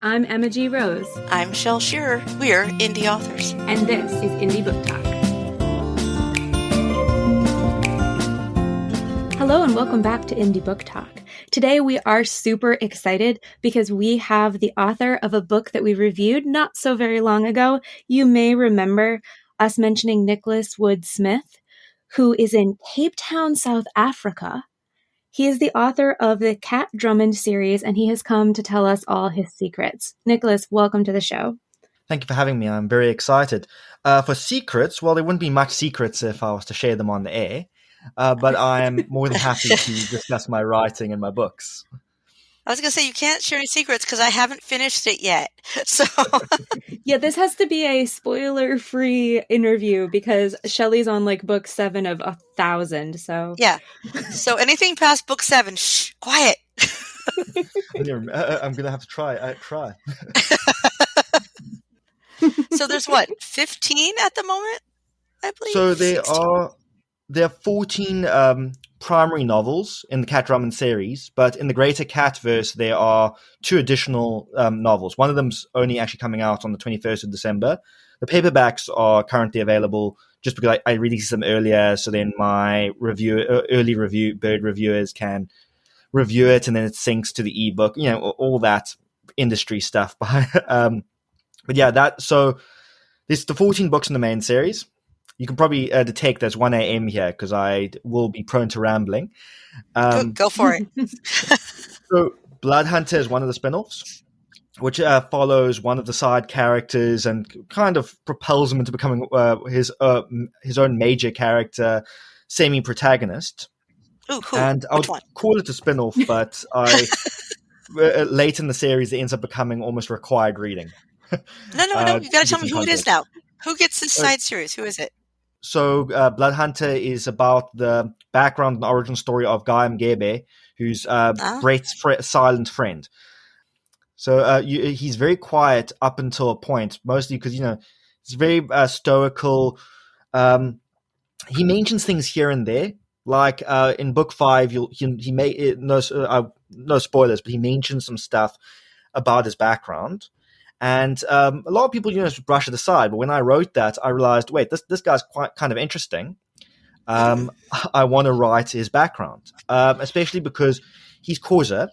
I'm Emma G. Rose. I'm Shel Shearer. We're indie authors. And this is Indie Book Talk. Hello and welcome back to Indie Book Talk. Today we are super excited because we have the author of a book that we reviewed not so very long ago. You may remember us mentioning Nicholas Woode-Smith, who is in Cape Town, South Africa. He is the author of the Kat Drummond series, and he has come to tell us all his secrets. Nicholas, welcome to the show. Thank you for having me. I'm very excited. For secrets, well, there wouldn't be much secrets if I was to share them on the air, but I'm more than happy to discuss my writing and my books. I was going to say, you can't share any secrets because I haven't finished it yet. So, yeah, this has to be a spoiler-free interview because Shelley's on like book 7 of 1,000. So yeah. So anything past book 7, shh, quiet. I'm going to have to try. So there's what, 15 at the moment, I believe? So there are 14 primary novels in the Kat Drummond series, but in the greater Catverse, there are 2 additional novels. One of them's only actually coming out on the 21st of December. The paperbacks are currently available just because I released them earlier, so then my early bird reviewers can review it, and then it syncs to the ebook. You know, all that industry stuff. But yeah, so there's the 14 books in the main series. You can probably detect there's 1 a.m. here because I will be prone to rambling. Go for it. So Blood Hunter is one of the spin-offs, which follows one of the side characters and kind of propels him into becoming his own major character, semi-protagonist. Ooh, who? And I would call it a spin-off, but late in the series, it ends up becoming almost required reading. No. You got to tell me who it is now. Who gets this side series? Who is it? So Blood Hunter is about the background and origin story of Guy Mgebe, who's Brett's silent friend. So he's very quiet up until a point, mostly because, he's very stoical. He mentions things here and there. Like in book 5, he may no spoilers, but he mentions some stuff about his background. And a lot of people, just brush it aside. But when I wrote that, I realized, wait, this guy's quite kind of interesting. I want to write his background, especially because he's Xhosa.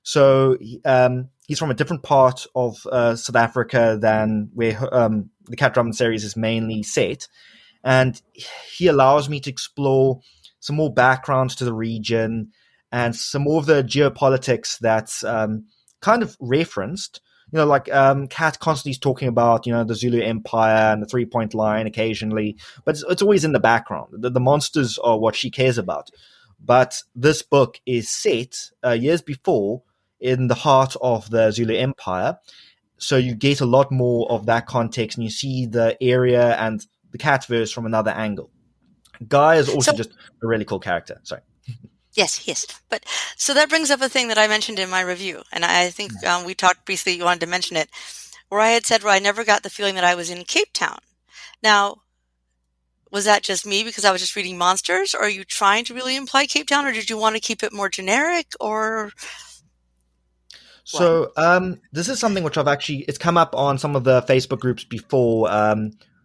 So he's from a different part of South Africa than where the Kat Drummond series is mainly set. And he allows me to explore some more background to the region and some more of the geopolitics that's kind of referenced. Kat constantly is talking about, the Zulu Empire and the 3-point line occasionally, but it's always in the background. The monsters are what she cares about. But this book is set years before in the heart of the Zulu Empire, so you get a lot more of that context, and you see the area and the Catverse from another angle. Guy is also just a really cool character. Sorry. Yes. But so that brings up a thing that I mentioned in my review, and I think we talked briefly, you wanted to mention it, where I had said, I never got the feeling that I was in Cape Town. Now, was that just me because I was just reading monsters, or are you trying to really imply Cape Town, or did you want to keep it more generic, or... So this is something which it's come up on some of the Facebook groups before,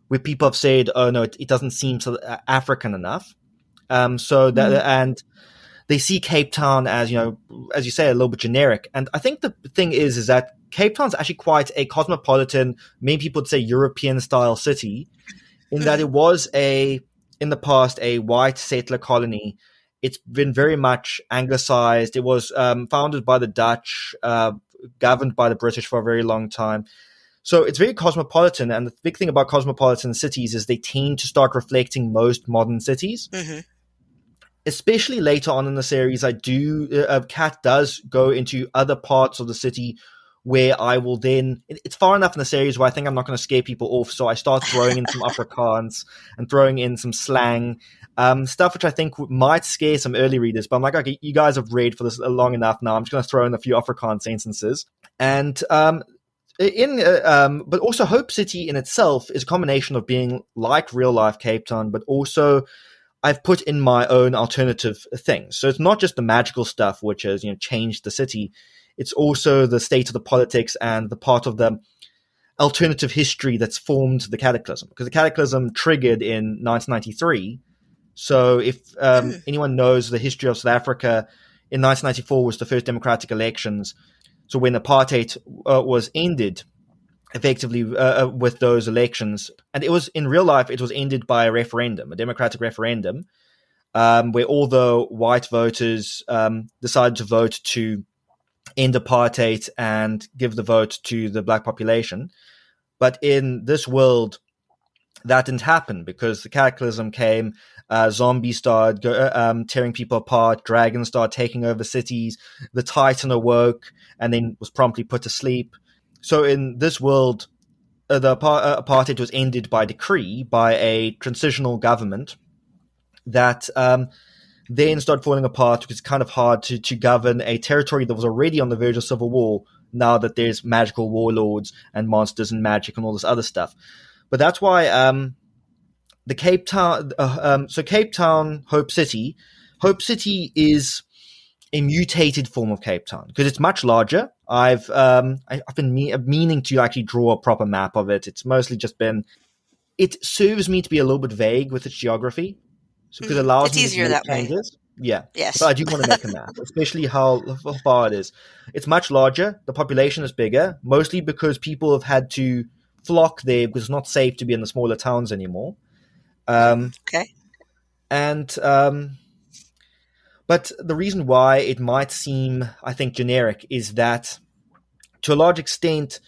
where people have said, oh no, it doesn't seem so African enough. And they see Cape Town as, as you say, a little bit generic. And I think the thing is that Cape Town's actually quite a cosmopolitan, many people would say European-style city, in that it was in the past, a white settler colony. It's been very much anglicized. It was founded by the Dutch, governed by the British for a very long time. So it's very cosmopolitan. And the big thing about cosmopolitan cities is they tend to start reflecting most modern cities. Mm-hmm. Especially later on in the series, Kat does go into other parts of the city where I will it's far enough in the series where I think I'm not going to scare people off. So I start throwing in some Afrikaans and throwing in some slang, stuff which I think might scare some early readers. But I'm like, okay, you guys have read for this long enough now. I'm just going to throw in a few Afrikaans sentences. And but also Hope City in itself is a combination of being like real life Cape Town, but also I've put in my own alternative things. So it's not just the magical stuff which has, changed the city. it's also the state of the politics and the part of the alternative history that's formed the Cataclysm. Because the Cataclysm triggered in 1993. So if anyone knows the history of South Africa, in 1994 was the first democratic elections. So when apartheid was ended, effectively with those elections, and it was in real life, it was ended by a referendum, a democratic referendum, where all the white voters decided to vote to end apartheid and give the vote to the black population. But in this world, that didn't happen because the Cataclysm came, zombies started tearing people apart, dragons started taking over cities, the Titan awoke and then was promptly put to sleep. So in this world, the apartheid was ended by decree by a transitional government that then started falling apart because it's kind of hard to govern a territory that was already on the verge of civil war now that there's magical warlords and monsters and magic and all this other stuff. But that's why the Cape Town, Cape Town, Hope City is a mutated form of Cape Town because it's much larger. I've been meaning to actually draw a proper map of it. It's mostly just been, it serves me to be a little bit vague with its geography. So because it allows me to make changes. Yeah. Yes. But I do want to make a map, especially how far it is. It's much larger. The population is bigger, mostly because people have had to flock there because it's not safe to be in the smaller towns anymore. Okay. And but the reason why it might seem, I think, generic is that to a large extent,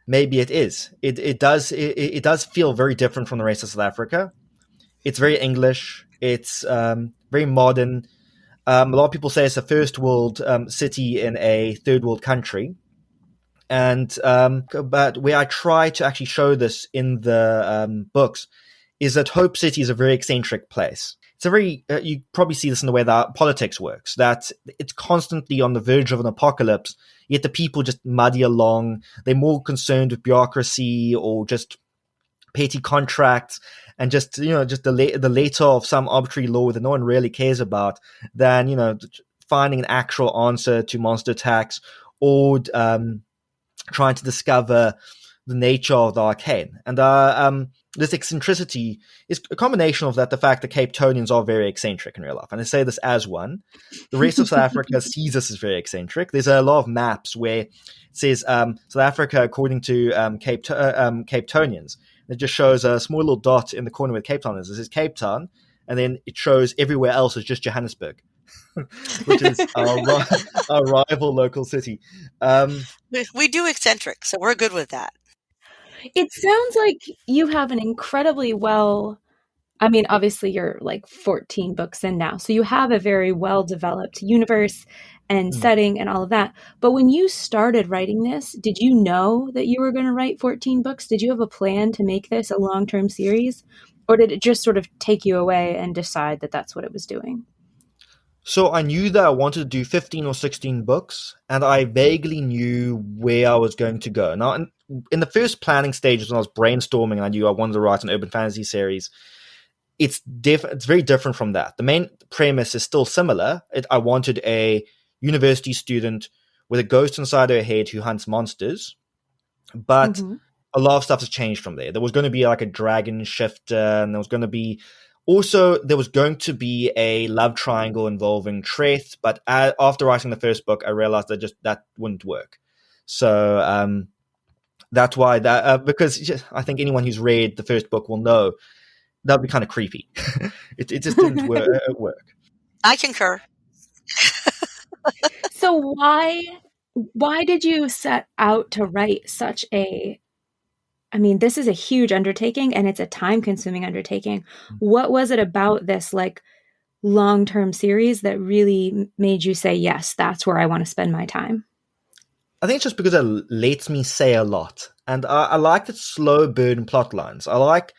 maybe it is. It does feel very different from the rest of South Africa. It's very English. It's very modern. A lot of people say it's a first world city in a third world country. And but where I try to actually show this in the books is that Hope City is a very eccentric place. It's a very you probably see this in the way that politics works, that it's constantly on the verge of an apocalypse, yet the people just muddy along. They're more concerned with bureaucracy or just petty contracts and just the letter of some arbitrary law that no one really cares about than finding an actual answer to monster attacks or trying to discover the nature of the arcane. And this eccentricity is a combination of the fact that Cape Townians are very eccentric in real life. And I say this as one. The rest of South Africa sees us as very eccentric. There's a lot of maps where it says South Africa according to Cape Townians. It just shows a small little dot in the corner where Cape Town is. This is Cape Town, and then it shows everywhere else is just Johannesburg, which is our rival local city. We do eccentric, so we're good with that. It sounds like you have an incredibly obviously you're like 14 books in now, so you have a very well-developed universe and setting and all of that. But when you started writing this, did you know that you were going to write 14 books? Did you have a plan to make this a long-term series? Or did it just sort of take you away and decide that that's what it was doing? So I knew that I wanted to do 15 or 16 books, and I vaguely knew where I was going to go. Now, in the first planning stages when I was brainstorming and I knew I wanted to write an urban fantasy series, it's very different from that. The main premise is still similar. I wanted a university student with a ghost inside her head who hunts monsters, but a lot of stuff has changed from there. There was going to be like a dragon shifter, and there was going to be a love triangle involving Treth, but after writing the first book, I realized that wouldn't work. So that's why because I think anyone who's read the first book will know that would be kind of creepy. It just didn't work. I concur. So why did you set out to write such this is a huge undertaking and it's a time-consuming undertaking. What was it about this long-term series that really made you say, yes, that's where I want to spend my time? I think it's just because it lets me say a lot. And I like the slow burn plot lines. I like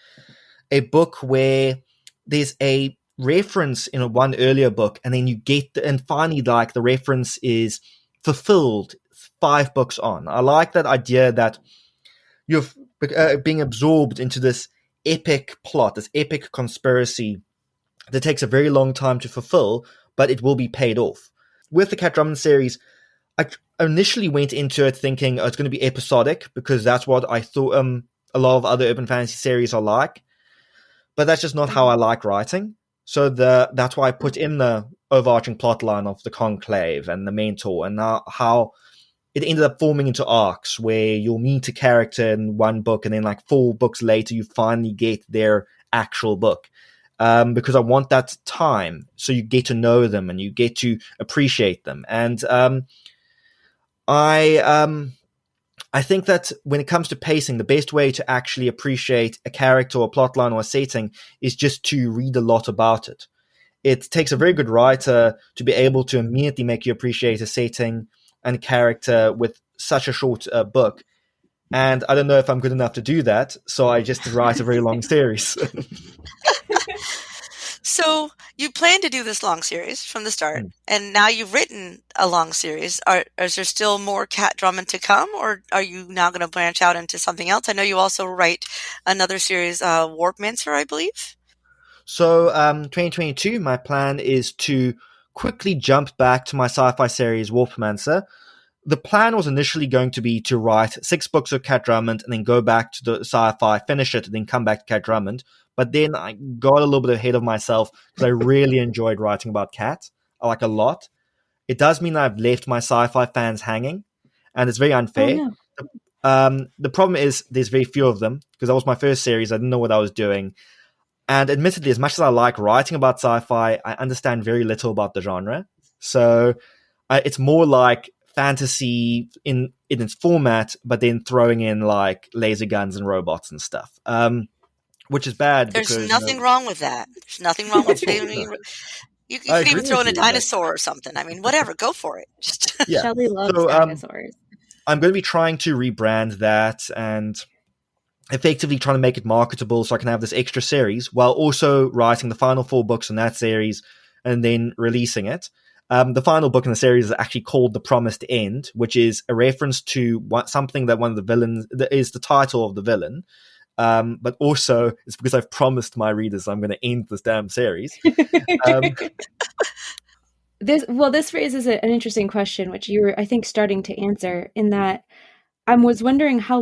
a book where there's a reference in one earlier book and then and finally the reference is fulfilled 5 books on. I like that idea that you're being absorbed into this epic plot, this epic conspiracy that takes a very long time to fulfill, but it will be paid off. With the Cat Drummond series, I initially went into it thinking it's going to be episodic because that's what I thought a lot of other urban fantasy series are like. But that's just not how I like writing. So that's why I put in the overarching plotline of the Conclave and the Mentor, and how it ended up forming into arcs where you'll meet a character in one book, and then like 4 books later, you finally get their actual book. Because I want that time, so you get to know them and you get to appreciate them. And I think that when it comes to pacing, the best way to actually appreciate a character or a plotline or a setting is just to read a lot about it. It takes a very good writer to be able to immediately make you appreciate a setting and a character with such a short book. And I don't know if I'm good enough to do that, so I just write a very long series. So you plan to do this long series from the start, and now you've written a long series. Is there still more Cat Drummond to come, or are you now going to branch out into something else? I know you also write another series, Warpmancer, I believe. So 2022, my plan is to quickly jump back to my sci-fi series, Warpmancer. The plan was initially going to be to write 6 books of Cat Drummond and then go back to the sci-fi, finish it, and then come back to Cat Drummond. But then I got a little bit ahead of myself because I really enjoyed writing about Cat. I like a lot. It does mean I've left my sci-fi fans hanging, and it's very unfair. Oh, no. The problem is there's very few of them because that was my first series. I didn't know what I was doing. And admittedly, as much as I like writing about sci-fi, I understand very little about the genre. So it's more like fantasy in its format, but then throwing in like laser guns and robots and stuff. Which is bad. There's nothing wrong with that. There's nothing wrong with you could even throw in a dinosaur or something. I mean, whatever, go for it. Yeah. Shelley loves dinosaurs. I'm going to be trying to rebrand that and effectively trying to make it marketable so I can have this extra series while also writing the final 4 books in that series and then releasing it. The final book in the series is actually called The Promised End, which is a reference to something that one of the villains is the title of the villain. But also it's because I've promised my readers I'm going to end this damn series. This raises an interesting question, which you were, I think, starting to answer, in that I was wondering how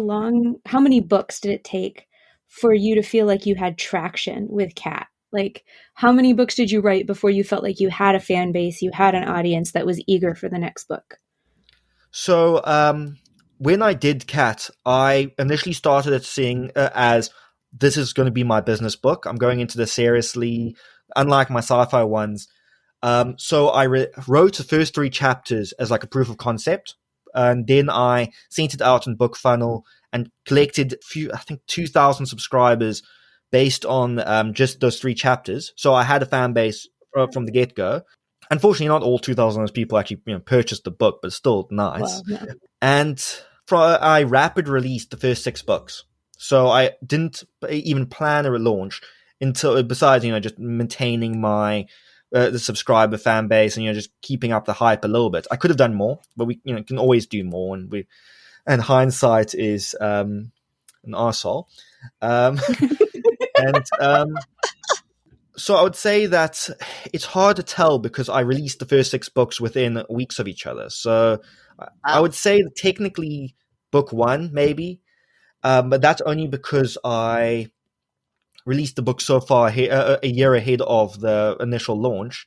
many books did it take for you to feel like you had traction with Cat? Like, how many books did you write before you felt like you had a fan base, you had an audience that was eager for the next book? So, when I did Cat, I initially started it seeing as this is going to be my business book. I'm going into this seriously, unlike my sci-fi ones. So I wrote the first 3 chapters as like a proof of concept. And then I sent it out in BookFunnel and collected I think 2,000 subscribers based on just those 3 chapters. So I had a fan base from the get-go. Unfortunately, not all 2,000 of those people actually purchased the book, but still nice. Wow, yeah. And I rapid released the first 6 books. So I didn't even plan a relaunch until, besides, just maintaining my the subscriber fan base and just keeping up the hype a little bit. I could have done more, but we can always do more, and hindsight is an arsehole. So I would say that it's hard to tell because I released the first 6 books within weeks of each other. So I would say that technically book 1 maybe, but that's only because I released the book so far a year ahead of the initial launch.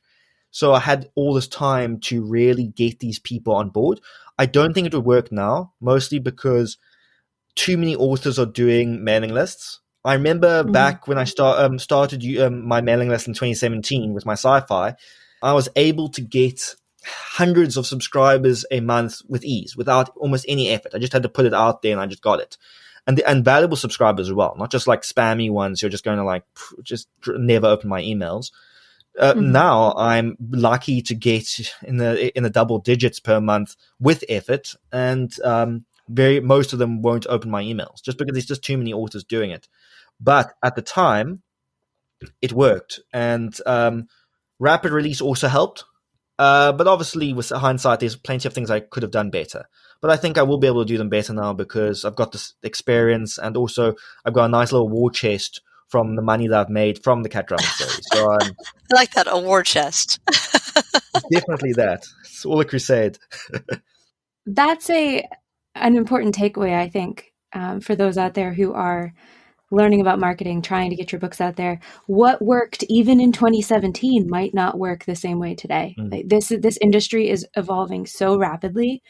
So I had all this time to really get these people on board. I don't think it would work now, mostly because too many authors are doing mailing lists. I remember back when I started my mailing list in 2017 with my sci-fi, I was able to get hundreds of subscribers a month with ease, without almost any effort. I just had to put it out there and I just got it. And valuable subscribers as well, not just like spammy ones who are just going to just never open my emails. Now I'm lucky to get in the double digits per month with effort, and most of them won't open my emails just because there's just too many authors doing it. But at the time, it worked, and rapid release also helped. But obviously, with hindsight, there's plenty of things I could have done better. But I think I will be able to do them better now because I've got this experience, and also I've got a nice little war chest from the money that I've made from the Cat Drummond series. So I like that, a war chest. It's definitely that. It's all a crusade. That's an important takeaway, I think, for those out there who are learning about marketing, trying to get your books out there. What worked even in 2017 might not work the same way today. Like this industry is evolving so rapidly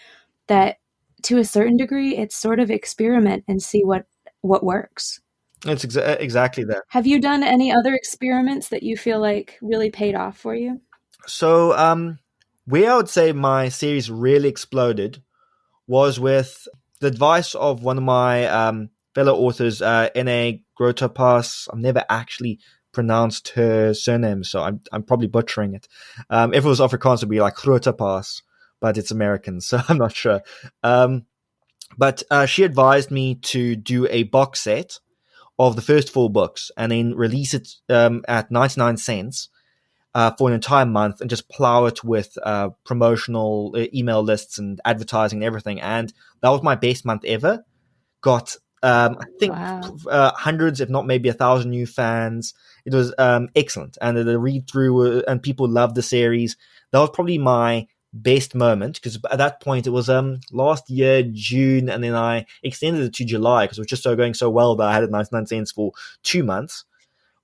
that to a certain degree, it's sort of experiment and see what works. It's exactly that. Have you done any other experiments that you feel like really paid off for you? So, where I would say my series really exploded was with the advice of one of my fellow authors, N.A. Grotopas. I've never actually pronounced her surname, so I'm probably butchering it. If it was Afrikaans, it would be like Grotopas, but it's American, so I'm not sure. But she advised me to do a box set of the first 4 books and then release it at 99 cents for an entire month and just plow it with promotional email lists and advertising and everything. And that was my best month ever. Got, I think, hundreds, if not maybe 1,000 new fans. It was excellent. And the read through and people loved the series. That was probably my best moment, because at that point it was last year June, and then I extended it to July because it was just going so well that I had it 99 cents for 2 months.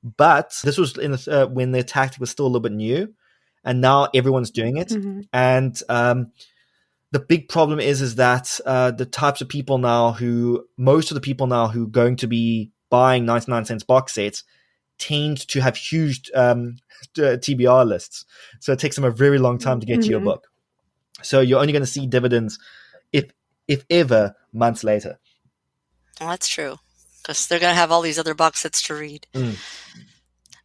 But this was in when the tactic was still a little bit new, and now everyone's doing it. And the big problem is that the types of people now most of the people now who are going to be buying 99 cents box sets tend to have huge TBR lists. So it takes them a very long time to get to your book. So you're only going to see dividends, if ever, months later. Well, that's true, because they're going to have all these other box sets to read.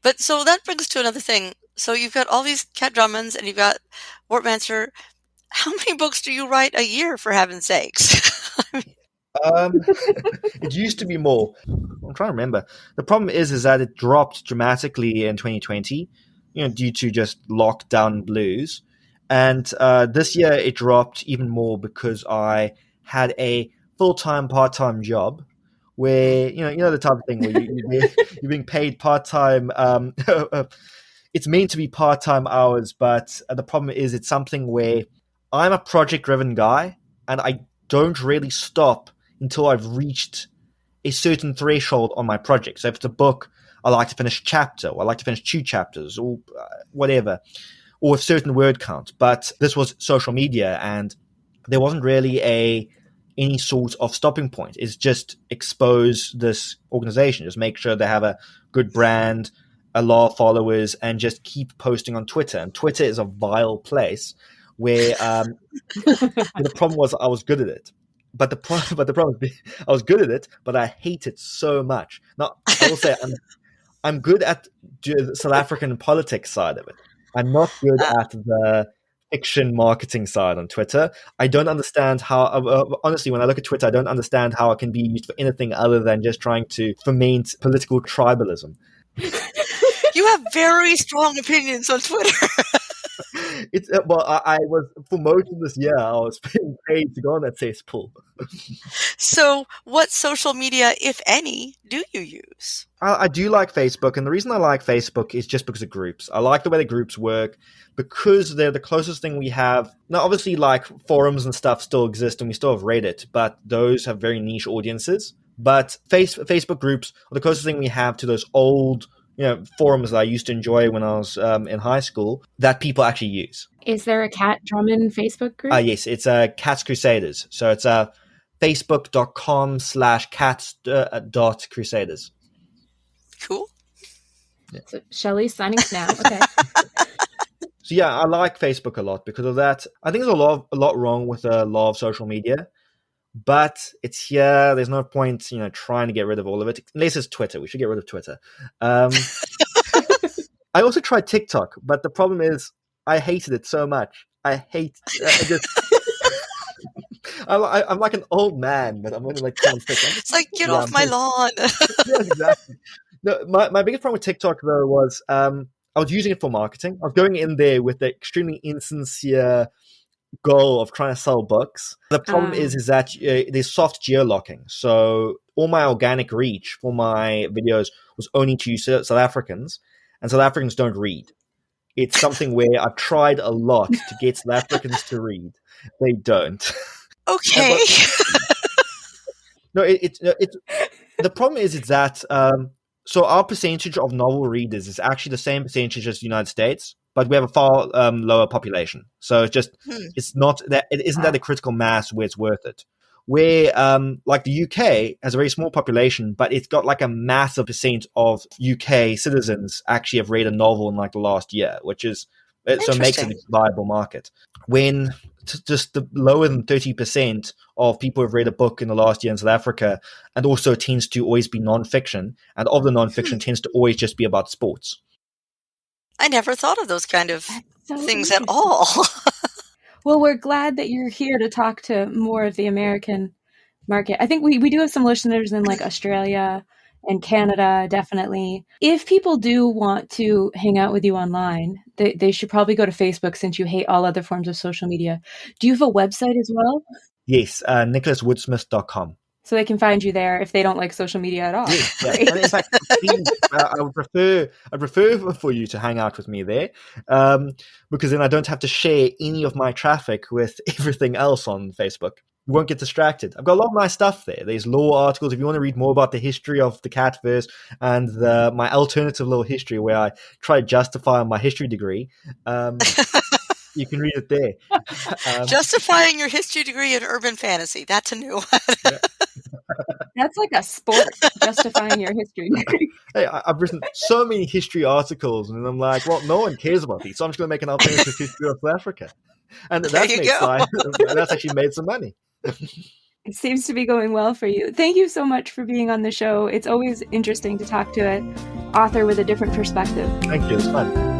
But so that brings to another thing. So you've got all these Cat Drummonds and you've got Wortmancer. How many books do you write a year, for heaven's sakes? It used to be more. I'm trying to remember. The problem is that it dropped dramatically in 2020, due to just lockdown blues. And this year it dropped even more because I had a full-time, part-time job where, the type of thing where you're being paid part-time. It's meant to be part-time hours, but the problem is it's something where I'm a project-driven guy and I don't really stop until I've reached a certain threshold on my project. So if it's a book, I like to finish a chapter, or I like to finish 2 chapters, or whatever, or with certain word count. But this was social media, and there wasn't really any sort of stopping point. It's just expose this organization, just make sure they have a good brand, a lot of followers, and just keep posting on Twitter. And Twitter is a vile place where the problem was I was good at it. But the problem is I was good at it, but I hate it so much. Now, I will say I'm good at the South African politics side of it. I'm not good at the fiction marketing side on Twitter. I don't understand how, honestly, when I look at Twitter, I don't understand how it can be used for anything other than just trying to foment political tribalism. You have very strong opinions on Twitter. I was, for most of this year, I was being paid to go on that cesspool. So what social media, if any, do you use? I do like Facebook, and the reason I like Facebook is just because of groups. I like the way the groups work, because they're the closest thing we have. Now, obviously, like, forums and stuff still exist, and we still have Reddit, but those have very niche audiences. But Facebook groups are the closest thing we have to those old forums that I used to enjoy when I was in high school that people actually use. Is there a Cat Drummond Facebook group? Yes, it's Cats Crusaders. So it's facebook.com/cats.crusaders. Cool. Yeah. So Shelley's signing now. Okay. So yeah, I like Facebook a lot because of that. I think there's a lot wrong with a lot of social media, but it's here. There's no point, trying to get rid of all of it. Unless it's Twitter. We should get rid of Twitter. I also tried TikTok, but the problem is I hated it so much. I'm like an old man, but I'm only like 26. It's like, get off my lawn. Yeah, exactly. No, my biggest problem with TikTok, though, was I was using it for marketing. I was going in there with the extremely insincere goal of trying to sell books. The problem is that there's soft geolocking. So all my organic reach for my videos was only to South Africans, and South Africans don't read. It's something where I've tried a lot to get South Africans to read. They don't. Okay. No, the problem is that so our percentage of novel readers is actually the same percentage as the United States, but we have a far lower population. So it's not that it isn't that a critical mass where it's worth it. Where like the UK has a very small population, but it's got like a massive percent of UK citizens actually have read a novel in like the last year, which is so it makes it a viable market. When just the lower than 30% of people have read a book in the last year in South Africa, and also tends to always be nonfiction, and of the nonfiction tends to always just be about sports. I never thought of those kind of things at all. Well, we're glad that you're here to talk to more of the American market. I think we do have some listeners in like Australia and Canada, definitely. If people do want to hang out with you online, they should probably go to Facebook since you hate all other forms of social media. Do you have a website as well? Yes, nicholaswoodsmith.com. So they can find you there if they don't like social media at all. Yes, yeah. And in fact, I'd prefer for you to hang out with me there, because then I don't have to share any of my traffic with everything else on Facebook. You won't get distracted. I've got a lot of nice stuff there. There's law articles if you want to read more about the history of the Catverse and my alternative little history where I try to justify my history degree. You can read it there. Justifying your history degree in urban fantasy. That's a new one. Yeah. That's like a sport, justifying your history degree. Hey, I've written so many history articles, and I'm like, well, no one cares about these, so I'm just going to make an alternative history of South Africa. And that's actually made some money. It seems to be going well for you. Thank you so much for being on the show. It's always interesting to talk to an author with a different perspective. Thank you. It's fun.